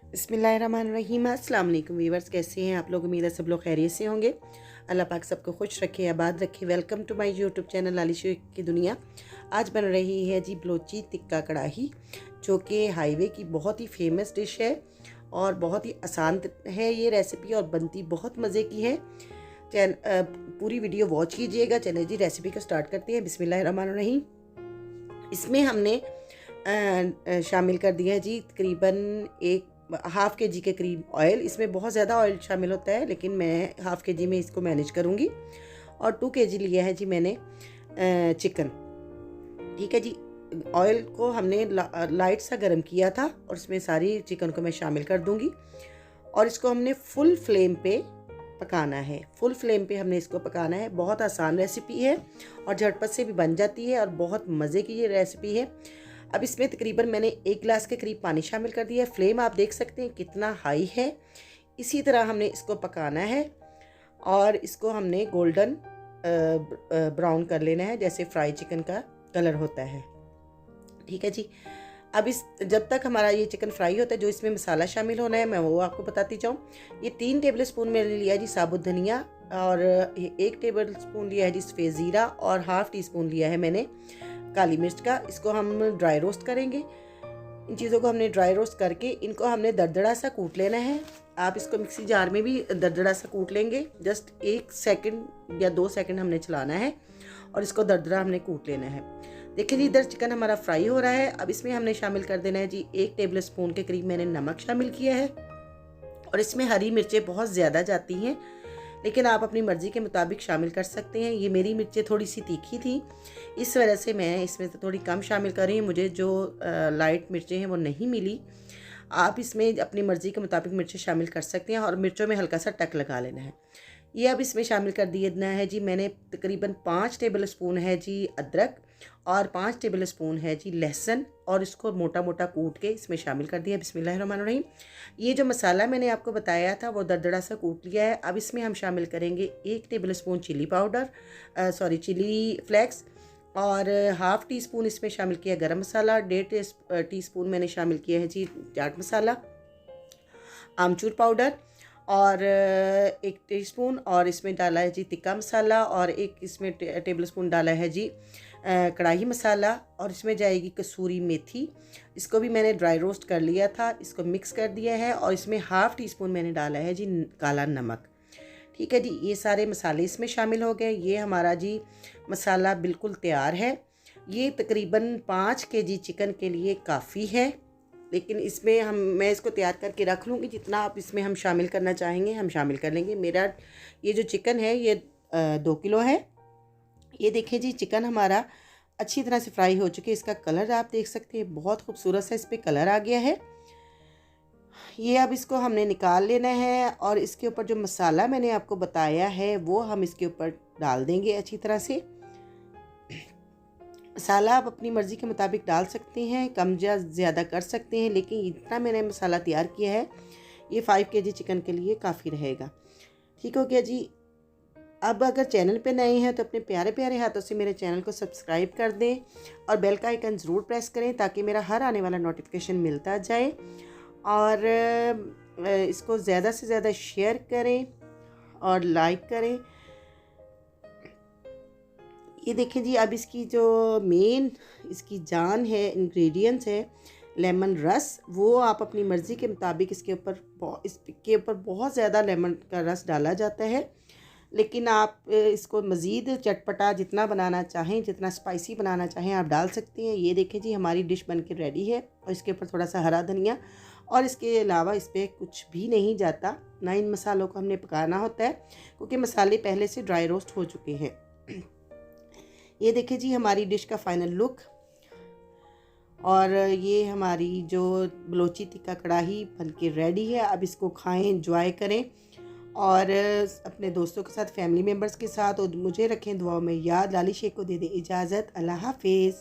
बिस्मिल्लाहिर्रहमानिर्रहीम। अस्सलाम वालेकुम व्यूअर्स, कैसे हैं आप लोग? उम्मीद है सब लोग खैरियत से होंगे। अल्लाह पाक सबको खुश रखे, आबाद रखे। Welcome to my YouTube channel Lali Sheikh की दुनिया। आज बन रही है जी बलोची टिक्का कढ़ाही, जो कि हाईवे की बहुत ही फेमस डिश है और बहुत ही आसान है ये रेसिपी और बनती बहुत मज़े की है। पूरी वीडियो वॉच कीजिएगा। चलिए जी रेसिपी को स्टार्ट करते हैं। बिस्मिल्लाहिर्रहमानिर्रहीम। इसमें हमने शामिल कर दिया है जी तकरीबन हाफ़ के जी के करीब ऑयल। इसमें बहुत ज़्यादा ऑयल शामिल होता है, लेकिन मैं हाफ़ के जी में इसको मैनेज करूँगी। और 2 kg लिया है जी मैंने चिकन। ठीक है जी। ऑयल को हमने लाइट सा गर्म किया था और इसमें सारी चिकन को मैं शामिल कर दूँगी और इसको हमने फुल फ्लेम पे पकाना है। फुल फ्लेम पे हमने इसको पकाना है। बहुत आसान रेसिपी है और झटपट से भी बन जाती है और बहुत मज़े की ये रेसिपी है। अब इसमें तकरीबन मैंने 1 गिलास के करीब पानी शामिल कर दिया है। फ्लेम आप देख सकते हैं कितना हाई है। इसी तरह हमने इसको पकाना है और इसको हमने गोल्डन ब्राउन कर लेना है, जैसे फ्राई चिकन का कलर होता है। ठीक है जी। अब जब तक हमारा ये चिकन फ्राई होता है, जो इसमें मसाला शामिल होना है मैं वो आपको बताती जाऊँ। ये 3 टेबल स्पून मैंने लिया है जी साबुत धनिया और 1 टेबल स्पून लिया है जी सफ़ेद ज़ीरा और ½ टी स्पून लिया है मैंने काली मिर्च का। इसको हम ड्राई रोस्ट करेंगे। इन चीज़ों को हमने ड्राई रोस्ट करके इनको हमने दरदरा सा कूट लेना है। आप इसको मिक्सी जार में भी दरदरा सा कूट लेंगे। जस्ट 1 सेकंड या 2 सेकंड हमने चलाना है और इसको दरदरा हमने कूट लेना है। देखिए जी, इधर चिकन हमारा फ्राई हो रहा है। अब इसमें हमने शामिल कर देना है जी 1 टेबल स्पून के करीब मैंने नमक शामिल किया है। और इसमें हरी मिर्चें बहुत ज़्यादा जाती हैं, लेकिन आप अपनी मर्ज़ी के मुताबिक शामिल कर सकते हैं। ये मेरी मिर्चें थोड़ी सी तीखी थी, इस वजह से मैं इसमें तो थोड़ी कम शामिल कर रही हूँ। मुझे जो लाइट मिर्चें हैं वो नहीं मिली। आप इसमें अपनी मर्ज़ी के मुताबिक मिर्चें शामिल कर सकते हैं और मिर्चों में हल्का सा टक लगा लेना है। ये अब इसमें शामिल कर दिए देना है जी मैंने तकरीबन 5 टेबल स्पून है जी अदरक और 5 टेबल स्पून है जी लहसुन, और इसको मोटा मोटा कूट के इसमें शामिल कर दिया। बिस्मिल्लाहिर्रहमानिर्रहीम। ये जो मसाला मैंने आपको बताया था वो दरदरा सा कूट लिया है। अब इसमें हम शामिल करेंगे 1 tablespoon chilli powder, chilli flakes, और ½ टी स्पून इसमें शामिल किया गरम मसाला, 1.5 टी स्पून मैंने शामिल किया है जी चाट मसाला, आमचूर पाउडर और 1 टीस्पून, और इसमें डाला है जी टिक्का मसाला, और 1 इसमें टेबल स्पून डाला है जी कढ़ाई मसाला, और इसमें जाएगी कसूरी मेथी। इसको भी मैंने ड्राई रोस्ट कर लिया था, इसको मिक्स कर दिया है, और इसमें ½ टी स्पून मैंने डाला है जी काला नमक। ठीक है जी, ये सारे मसाले इसमें शामिल हो गए। ये हमारा जी मसाला बिल्कुल तैयार है। ये तकरीबन 5 kg चिकन के लिए काफ़ी है, लेकिन इसमें मैं इसको तैयार करके रख लूँगी। जितना आप इसमें हम शामिल करना चाहेंगे हम शामिल कर लेंगे। मेरा ये जो चिकन है ये 2 किलो है। ये देखिए जी, चिकन हमारा अच्छी तरह से फ्राई हो चुके। इसका कलर आप देख सकते हैं, बहुत खूबसूरत सा इस पर कलर आ गया है। ये अब इसको हमने निकाल लेना है और इसके ऊपर जो मसाला मैंने आपको बताया है वो हम इसके ऊपर डाल देंगे अच्छी तरह से। मसाला आप अपनी मर्ज़ी के मुताबिक डाल सकते हैं, कम या ज़्यादा कर सकते हैं, लेकिन इतना मैंने मसाला तैयार किया है ये 5 kg चिकन के लिए काफ़ी रहेगा। ठीक हो गया जी। अब अगर चैनल पे नए हैं तो अपने प्यारे प्यारे हाथों से मेरे चैनल को सब्सक्राइब कर दें और बेल का आइकन ज़रूर प्रेस करें ताकि मेरा हर आने वाला नोटिफिकेशन मिलता जाए। और इसको ज़्यादा से ज़्यादा शेयर करें और लाइक करें। ये देखें जी, अब इसकी जो मेन इसकी जान है, इंग्रेडिएंट्स है लेमन रस, वो आप अपनी मर्ज़ी के मुताबिक इसके ऊपर बहुत ज़्यादा लेमन का रस डाला जाता है, लेकिन आप इसको मज़ीद चटपटा जितना बनाना चाहें, जितना स्पाइसी बनाना चाहें आप डाल सकते हैं। ये देखें जी, हमारी डिश बनके रेडी है और इसके ऊपर थोड़ा सा हरा धनिया, और इसके अलावा इस पर कुछ भी नहीं जाता। ना इन मसालों को हमने पकाना होता है क्योंकि मसाले पहले से ड्राई रोस्ट हो चुके हैं। ये देखिए जी, हमारी डिश का फाइनल लुक, और ये हमारी जो बलोची टिक्का कढ़ाही बनके रेडी है। अब इसको खाएं, एंजॉय करें और अपने दोस्तों के साथ, फैमिली मेम्बर्स के साथ, और मुझे रखें दुआओं में याद। लाली शेख को दे दें इजाज़त। अल्लाह हाफिज़।